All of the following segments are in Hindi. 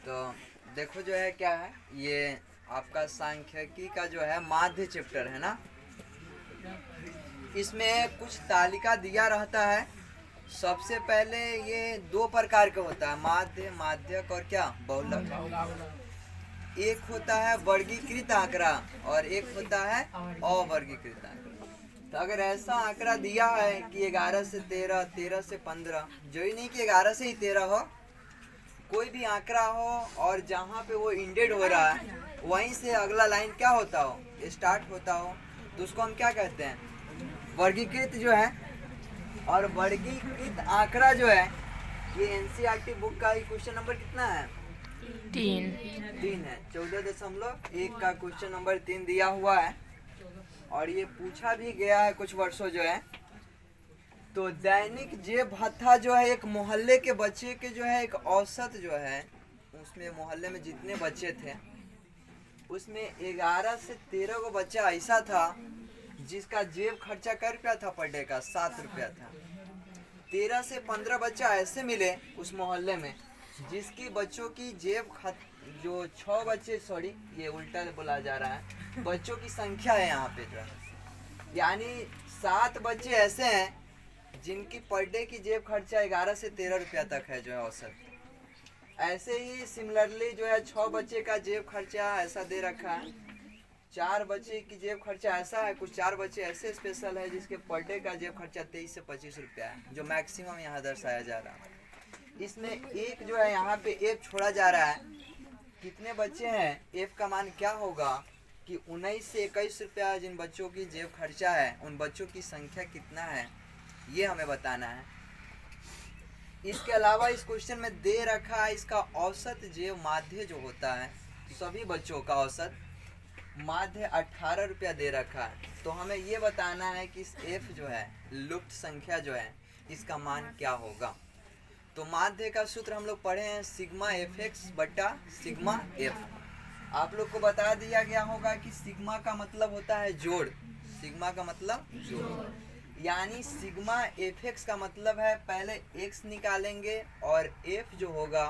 तो देखो जो है क्या है, ये आपका सांख्यिकी का जो है माध्य चैप्टर है ना। इसमें कुछ तालिका दिया रहता है। सबसे पहले ये दो प्रकार का होता है, माध्य, माध्यक और क्या बहुलक। एक होता है वर्गीकृत आंकड़ा और एक होता है अवर्गीकृत आंकड़ा। तो अगर ऐसा आंकड़ा दिया है कि 11 से 13, 13 से 15, जो ही नहीं कि 11 से ही 13 हो, कोई भी आंकड़ा हो और जहाँ पे वो इंडेड हो रहा है वहीं से अगला लाइन क्या होता हो, स्टार्ट होता हो, तो उसको हम क्या कहते हैं, वर्गीकृत जो है। और वर्गीकृत आंकड़ा जो है, ये एनसीईआरटी बुक का ही क्वेश्चन नंबर कितना है, 3 है। 14.1 का क्वेश्चन नंबर 3 दिया हुआ है। और ये पूछा भी गया है कुछ वर्षों जो है। तो दैनिक जेब भत्ता जो है एक मोहल्ले के बच्चे के जो है एक औसत जो है, उसमें मोहल्ले में जितने बच्चे थे उसमें 11 से 13 को बच्चा ऐसा था जिसका जेब खर्चा कै रुपया था पर डे का, 7 रुपया था। 13 से 15 बच्चा ऐसे मिले उस मोहल्ले में जिसकी बच्चों की जो 6 बच्चे, सॉरी ये उल्टा बोला जा रहा है, बच्चों की संख्या है यहाँ पे जो है, यानी 7 बच्चे ऐसे हैं जिनकी पर डे की जेब खर्चा 11 से 13 रुपया तक है जो है औसत। ऐसे ही सिमिलरली जो है 6 बच्चे का जेब खर्चा ऐसा दे रखा है, 4 बच्चे की जेब खर्चा ऐसा है, कुछ 4 बच्चे ऐसे स्पेशल है जिसके पर डे का जेब खर्चा 23 से 25 रुपया है, जो मैक्सिमम यहाँ दर्शाया जा रहा है। इसमें एक जो है यहाँ पे एफ छोड़ा जा रहा है। कितने बच्चे हैं, एफ का मान क्या होगा कि 19 से 21 रुपया जिन बच्चों की जेब खर्चा है उन बच्चों की संख्या कितना है, ये हमें बताना है। इसके अलावा इस क्वेश्चन में दे रखा है इसका औसत जेब माध्य जो होता है, सभी बच्चों का औसत माध्य 18 रुपया दे रखा है। तो हमें ये बताना है कि इस एफ जो है, लुप्त संख्या जो है, इसका मान क्या होगा। तो माध्य का सूत्र हम लोग पढ़े हैं, सिग्मा एफ एक्स बटा सिग्मा एफ। आप लोग को बता दिया गया होगा कि सिग्मा का मतलब होता है जोड़, सिग्मा का मतलब जोड़, यानी सिग्मा एफ एक्स का मतलब है पहले एक्स निकालेंगे और एफ जो होगा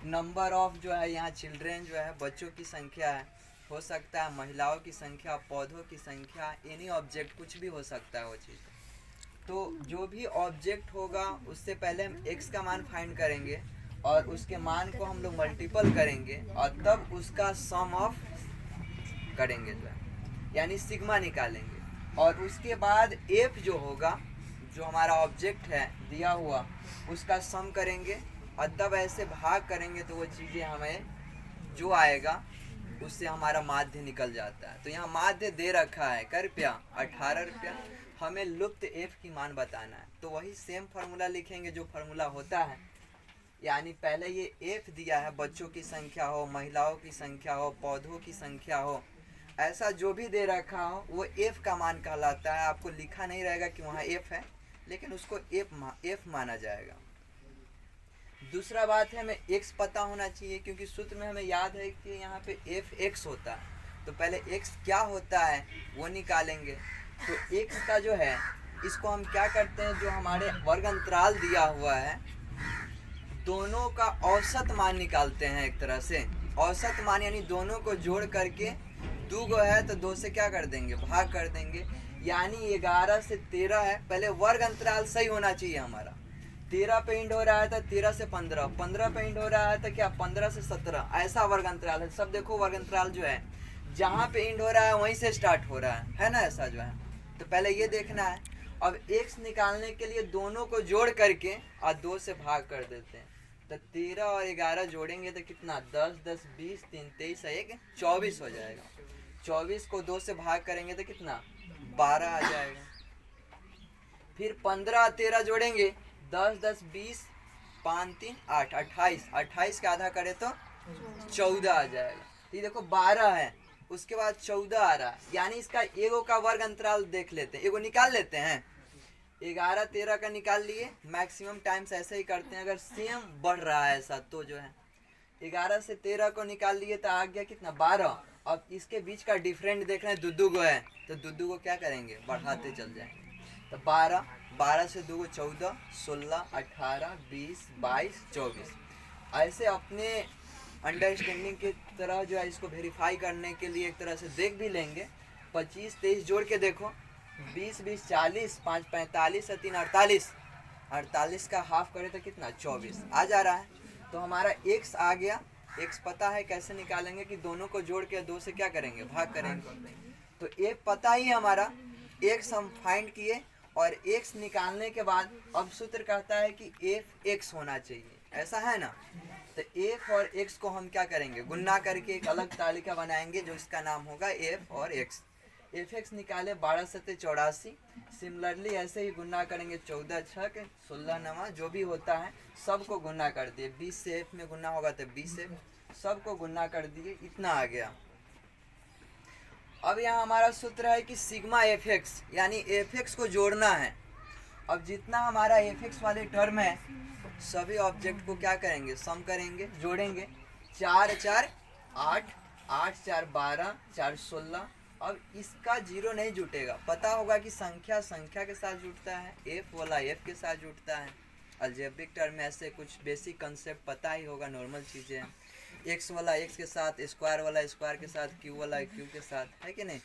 नंबर ऑफ जो है यहाँ चिल्ड्रेन जो है बच्चों की संख्या है, हो सकता है महिलाओं की संख्या, पौधों की संख्या, एनी ऑब्जेक्ट कुछ भी हो सकता है वो चीज़। तो जो भी ऑब्जेक्ट होगा उससे पहले हम x का मान फाइंड करेंगे और उसके मान को हम लोग मल्टीपल करेंगे और तब उसका सम ऑफ करेंगे जो है, यानी सिग्मा निकालेंगे। और उसके बाद f जो होगा, जो हमारा ऑब्जेक्ट है दिया हुआ, उसका सम करेंगे और तब ऐसे भाग करेंगे तो वो चीज़ें हमें जो आएगा उससे हमारा माध्य निकल जाता है। तो यहाँ माध्य दे रखा है कै रुपया, 18 रुपया। हमें लुप्त एफ की मान बताना है, तो वही सेम फार्मूला लिखेंगे जो फार्मूला होता है, यानी पहले ये एफ दिया है, बच्चों की संख्या हो, महिलाओं की संख्या हो, पौधों की संख्या हो, ऐसा जो भी दे रखा हो वो एफ का मान कहलाता है। आपको लिखा नहीं रहेगा कि वहाँ एफ है, लेकिन उसको एफ माना जाएगा। दूसरा बात है हमें एक्स पता होना चाहिए, क्योंकि सूत्र में हमें याद है कि यहाँ पे एफ एक्स होता है, तो पहले एक्स क्या होता है वो निकालेंगे। तो एक्स का जो है इसको हम क्या करते हैं, जो हमारे वर्ग अंतराल दिया हुआ है दोनों का औसत मान निकालते हैं। एक तरह से औसत मान यानी दोनों को जोड़ करके, 2 गो है तो 2 से क्या कर देंगे, भाग कर देंगे, यानी 11 से 13 है। पहले वर्ग अंतराल सही होना चाहिए हमारा, 13 पे इंड हो रहा है तो 13 से 15, 15 पे इंड हो रहा है तो क्या 15 से 17, ऐसा वर्ग अंतराल है। सब देखो वर्ग अंतराल जो है जहाँ पे इंड हो रहा है वहीं से स्टार्ट हो रहा है ना, ऐसा जो है। तो पहले ये देखना है। अब x निकालने के लिए दोनों को जोड़ करके और 2 से भाग कर देते हैं, तो 13 और 11 जोड़ेंगे तो कितना, 10, 10, 20, 3, 23, 1, 24 हो जाएगा। 24 को 2 से भाग करेंगे तो कितना, 12 आ जाएगा। फिर 15 और 13 जोड़ेंगे, 10, 10, 20, 5, 3, 8, 28, 28 का आधा करे तो 14 आ जाएगा। ये देखो 12 है, उसके बाद 14 आ रहा है, यानी इसका एगो का वर्ग अंतराल देख लेते हैं, एगो निकाल लेते हैं। 11, 13 का निकाल लिए, मैक्सिमम टाइम्स ऐसे ही करते हैं, अगर सेम बढ़ रहा है ऐसा तो जो है 11 से 13 को निकाल लिए तो आ गया कितना, 12। अब इसके बीच का डिफरेंट देख रहे हैं, 2 गो है तो 2 को क्या करेंगे, बढ़ाते चल जाएंगे। तो 12, 12 से 2 को 14, 16, 18, 20, 22, 24, ऐसे अपने अंडरस्टैंडिंग की तरह जो है इसको वेरीफाई करने के लिए एक तरह से देख भी लेंगे। 25 23 जोड़ के देखो, 20 20 40, 5 45 और 3 48, 48 का हाफ करें तो कितना 24 आ जा रहा है। तो हमारा x आ गया। x पता है, कैसे निकालेंगे कि दोनों को जोड़ के 2 से क्या करेंगे, भाग करेंगे। तो एक पता ही हमारा, x हम फाइंड किए और x निकालने के बाद अब सूत्र कहता है कि f x होना चाहिए, ऐसा है ना। तो f और x को हम क्या करेंगे, गुन्ना करके एक अलग तालिका बनाएंगे जो इसका नाम होगा f और x। f(x) निकाले 12 सत्ते 84। सिमिलरली ऐसे ही गुन्ना करेंगे 14 छक 16 नवा जो भी होता है सबको गुन्ना कर दिए। 20 से f में गुन्ना होगा तो 20f, सबको गुन्ना कर दिए, इतना आ गया। अब यहाँ हमारा सूत्र है कि सिग्मा fx यानी fx को जोड़ना है। अब जितना हमारा fx वाले टर्म है सभी ऑब्जेक्ट को क्या करेंगे, सम करेंगे, जोड़ेंगे। 4 4 8, 8 4 12, 4 16। अब इसका जीरो नहीं जुटेगा, पता होगा कि संख्या संख्या के साथ जुटता है, f वाला f के साथ जुटता है। अलजेब्रिक टर्म में ऐसे कुछ बेसिक कंसेप्ट पता ही होगा, नॉर्मल चीज़ें हैं। x वाला x के साथ, स्क्वायर वाला स्क्वायर के साथ, q वाला q के साथ, है कि नहीं।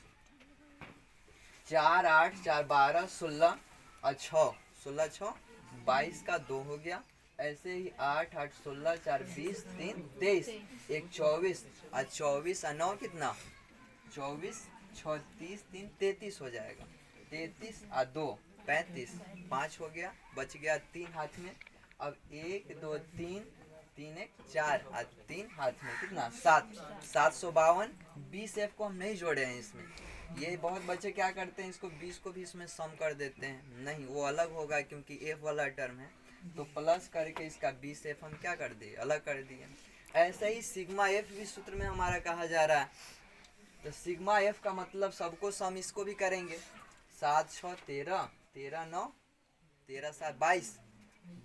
4 8 4 12 16 और 6 16 6 22 का 2 हो गया। ऐसे ही 8 8 16 4 20 3 23, 1 24 और 24 और 9 कितना 24, 6 30 3 33 हो जाएगा। 33 और 2 35, 5 हो गया, बच गया 3 हाथ में। अब 1 2 3 3 1 4 और 3 हाथ में कितना 7, 752। 20f को हम नहीं जोड़े हैं इसमें। ये बहुत बच्चे क्या करते हैं, इसको 20 को भी इसमें सम कर देते हैं, नहीं वो अलग होगा क्योंकि f वाला टर्म है। तो प्लस करके इसका 20f हम क्या कर दिए, अलग कर दिए। ऐसे ही सिग्मा f भी सूत्र में हमारा कहा जा रहा है। तो सिग्मा f का मतलब सबको सम इसको भी करेंगे। 7 6 13, 13 9 13 7 22,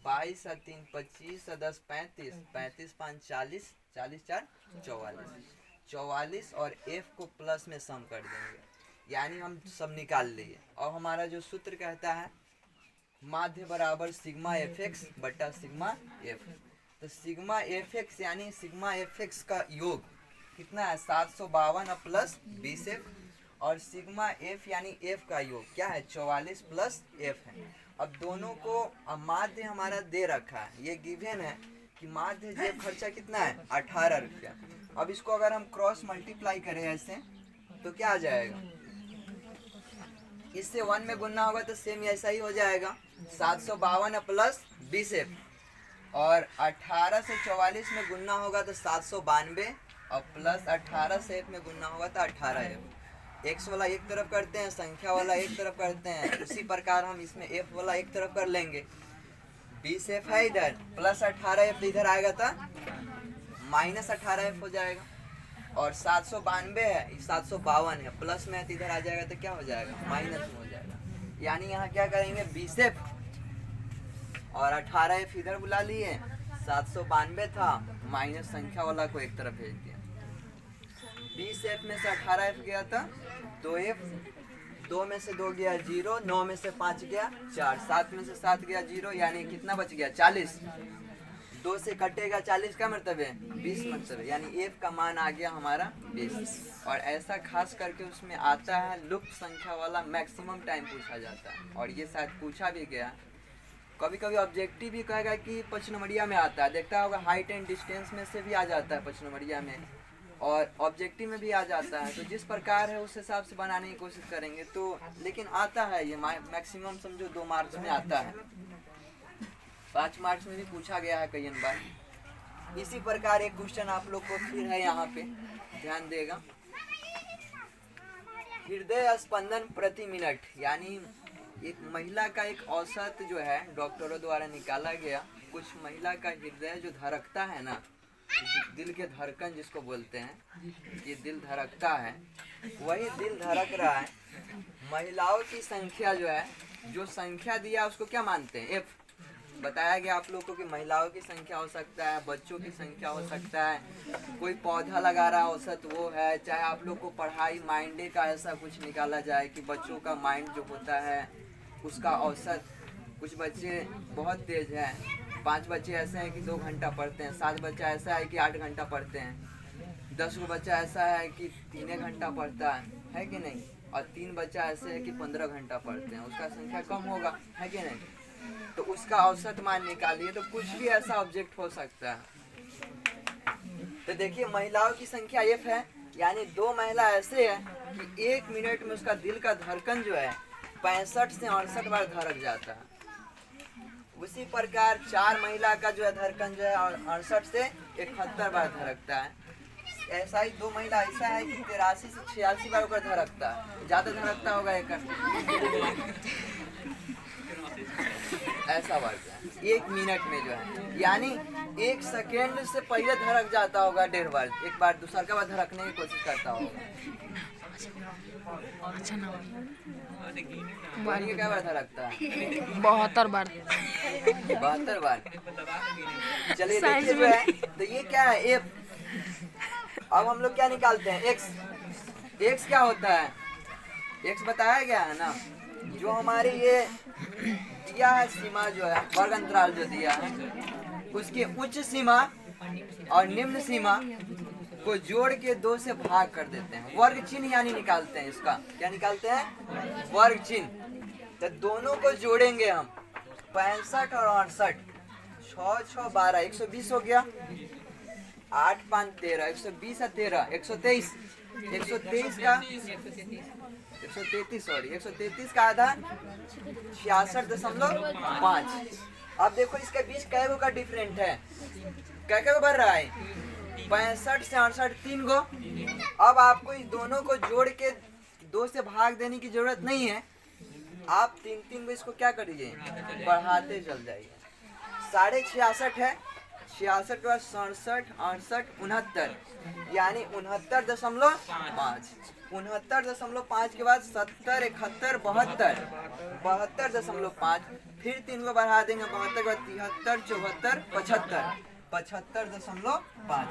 22 और 3 25 और 10 35, 35 5 40, 40 4 44, 44 और f को प्लस में सम कर देंगे, यानी हम सब निकाल लिए। और हमारा जो सूत्र कहता है माध्य बराबर सिग्मा fx बटा सिग्मा f। तो सिग्मा fx यानी सिग्मा fx का योग कितना है 752 प्लस 20f, और सिग्मा f यानी f का योग क्या है 44 प्लस f है। अब दोनों को माध्य हमारा दे रखा है, ये गिवन है कि माध्य जेब खर्चा कितना है 18 रुपया। अब इसको अगर हम क्रॉस मल्टीप्लाई करें ऐसे तो क्या आ जाएगा, इससे 1 में गुना होगा तो सेम ऐसा ही हो जाएगा 752 प्लस 20f, और 18 से 44 में गुना होगा तो 792, और प्लस 18 से f में गुना होगा तो 18f। x वाला एक तरफ करते हैं, संख्या वाला एक तरफ करते हैं, उसी प्रकार हम इसमें f वाला एक तरफ कर लेंगे। 20f है इधर, प्लस 18f इधर आएगा तो माइनस 18f हो जाएगा। और 792 है, 752 है, प्लस में इधर आ जाएगा तो क्या हो जाएगा माइनस में हो जाएगा। यानी यहाँ क्या करेंगे 20f और 18f इधर बुला लिए, 792 था, माइनस संख्या वाला को एक तरफ भेज दिया। 20f में से 18f गया था 2f, 2 में से 2 गया 0, 9 में से 5 गया 4, 7 में से 7 गया 0, यानी कितना बच गया 40। 2 से कटेगा 40 का मतलब है 20 मतलब है, यानी f का मान आ गया हमारा 20। और ऐसा खास करके उसमें आता है लुप्त संख्या वाला मैक्सिमम टाइम पूछा जाता है, और ये शायद पूछा भी गया। कभी कभी ऑब्जेक्टिव भी कहेगा कि 5 नंबरिया में आता है, देखता होगा हाइट एंड डिस्टेंस में से भी आ जाता है 5 नंबरिया में, और ऑब्जेक्टिव में भी आ जाता है। तो जिस प्रकार है उस हिसाब से बनाने की कोशिश करेंगे तो, लेकिन आता है ये मैक्सिमम समझो 2 मार्क्स में आता है, 5 मार्क्स में भी पूछा गया है कई बार। इसी प्रकार एक क्वेश्चन आप लोग को फिर है यहाँ पे ध्यान देगा। हृदय स्पंदन प्रति मिनट, यानी एक महिला का एक औसत जो है डॉक्टरों द्वारा निकाला गया, कुछ महिला का हृदय जो धड़कता है ना, दिल के धड़कन जिसको बोलते हैं, ये दिल धड़कता है, वही दिल धड़क रहा है। महिलाओं की संख्या जो है, जो संख्या दिया उसको क्या मानते हैं f। बताया गया आप लोग को कि महिलाओं की संख्या हो सकता है, बच्चों की संख्या हो सकता है, कोई पौधा लगा रहा औसत वो है, चाहे आप लोग को पढ़ाई माइंडे का ऐसा कुछ निकाला जाए कि बच्चों का माइंड जो होता है उसका औसत। कुछ बच्चे बहुत तेज हैं 5 बच्चे ऐसे हैं कि 2 घंटा पढ़ते हैं, 7 बच्चा ऐसा है कि 8 घंटा पढ़ते हैं, 10 को बच्चा ऐसा है कि 3 घंटा पढ़ता है कि नहीं, और 3 बच्चा ऐसे है कि 15 घंटा पढ़ते हैं, उसका संख्या कम होगा, है कि नहीं। तो उसका औसत मान निकालिए, तो कुछ भी ऐसा ऑब्जेक्ट हो सकता है। तो देखिए महिलाओं की संख्या F है, यानी 2 महिला ऐसे है कि 1 मिनट में उसका दिल का धड़कन जो है 65 से 68 बार धड़क जाता है। उसी प्रकार 4 महिला का जो है धड़कन जो है 68 से 71 बार धड़कता है। ऐसा ही 2 महिला ऐसा है कि 83 से 86 बार होकर धड़कता है, ज्यादा धड़कता होगा एक ऐसा बात है 1 मिनट में जो है, यानी 1 सेकेंड से पहले धड़क जाता होगा 1.5 बार, एक बार दूसरा का बार धड़कने की कोशिश करता होगा। क्या बार धड़कता है? 72 बार। 72 बार। चलिए देखिए जो है, तो ये क्या है F। अब हम लोग क्या निकालते हैं X क्या होता है? X बताया गया है ना, जो हमारी ये दिया है सीमा जो है, वर्ग अंतराल जो दिया है, उसकी उच्च सीमा और निम्न सीमा को जोड़ के 2 से भाग कर देते हैं, वर्ग चिन्ह यानी निकालते हैं। इसका क्या निकालते हैं? वर्ग चिन्ह। तो दोनों को जोड़ेंगे हम, 65 और 68, 6 6 12, 120 हो गया, 8 5 13, 120 और 13, 123, 123 का 133 का आधा 66.5। अब देखो इसके बीच कै गो का डिफरेंट है, क्या क्या बढ़ रहा है? 65 से 68 3 गो। अब आपको इस दोनों को जोड़ के 2 से भाग देने की जरूरत नहीं है, आप 3 गो इसको क्या करिए, बढ़ाते चल जाइए। 66.5 है, 66 के बाद 67, 68, 69, यानी 69.5, 69.5 के बाद 70, 71, 72, 72.5, फिर 3 को बढ़ा देंगे, 72 के बाद 73, 74, 75, 75.5,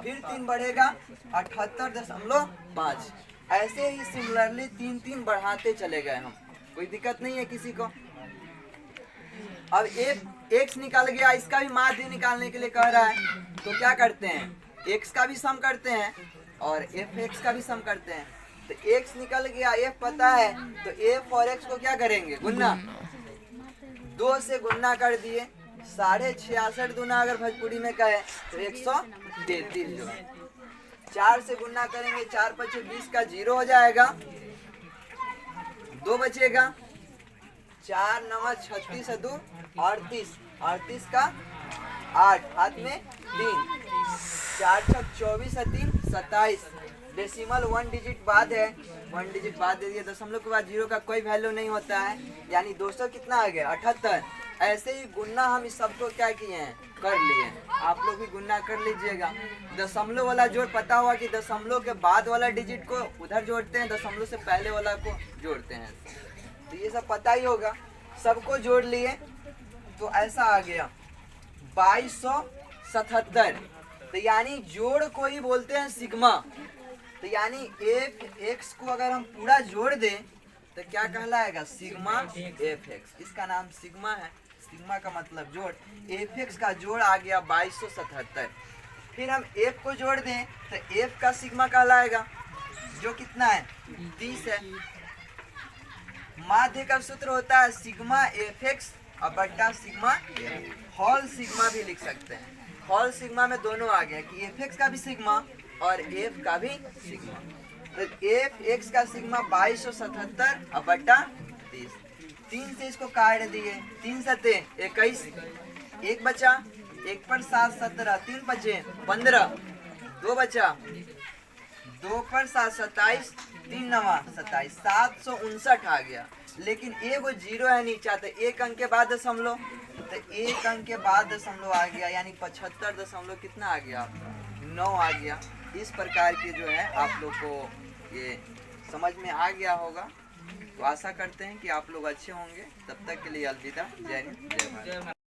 फिर 3 बढ़ेगा 78.5। ऐसे ही सिमिलरली 3 बढ़ाते चले गए हम, कोई दिक्कत नहीं है किसी को। अब X निकल गया, इसका भी माध्य निकालने के लिए कह रहा है, तो क्या करते हैं, X का भी सम करते हैं और Fx का भी सम करते हैं। तो X निकल गया, F पता है, तो F और X को क्या करेंगे, गुन्ना, 2 से गुन्ना कर दिए, 66.5 गुना अगर भोजपुरी में कहे तो 133 जो है, 4 से गुन्ना करेंगे, 4 5 20 का 0 हो जाएगा, 2 बचेगा, 4 9 36 2 38, 38 का 8, हाथ में 3, 4 6 24 3 27, डेसिमल 1 डिजिट बाद है, 1 डिजिट बाद दे दिया, दशमलव के बाद 0 का कोई वैल्यू नहीं होता है, यानी 200 कितना आ गया, 78। ऐसे ही गुन्ना हम इस सबको क्या किए हैं, कर लिए। आप लोग भी गुन्ना कर लीजिएगा। दशमलव वाला जोड़ पता हुआ कि दशमलव के बाद वाला डिजिट को उधर जोड़ते हैं, दशमलव से पहले वाला को जोड़ते हैं, तो ये सब पता ही होगा। सबको जोड़ लिए तो ऐसा आ गया 2277। तो यानी जोड़ को ही बोलते हैं सिग्मा। तो यानी F(x) को अगर हम पूरा जोड़ दें तो क्या कहलाएगा, सिग्मा Fx। इसका नाम सिग्मा है, सिग्मा का मतलब जोड़। Fx का जोड़ आ गया 2277। फिर हम F को जोड़ दें तो F का सिग्मा कहलाएगा, जो कितना है, 30 है। माध्य का सूत्र होता है सिग्मा Fx और बट्टा सिग्मा F। होल सिग्मा भी लिख सकते हैं, होल सिग्मा में दोनों आ गया कि Fx का भी सिग्मा और F का भी सिग्मा। तो Fx का सिग्मा 2277 और बट्टा 30। 3 से इसको काट दिए, 3 सते 21, 1 बचा, 1 पर 7 17, 3 बचे 15, 2 बचा, 2 पर 7 27, 3 9 27, 759 आ गया। लेकिन एगो 0 है नीचा, तो 1 अंक के बाद दशमलव, तो 1 अंक के बाद दशमलव आ गया, यानी 75 दशमलव कितना आ गया, 9 आ गया। इस प्रकार के जो है आप लोग को ये समझ में आ गया होगा। तो आशा करते हैं कि आप लोग अच्छे होंगे। तब तक के लिए अलविदा, जय हिंद, जय भारत।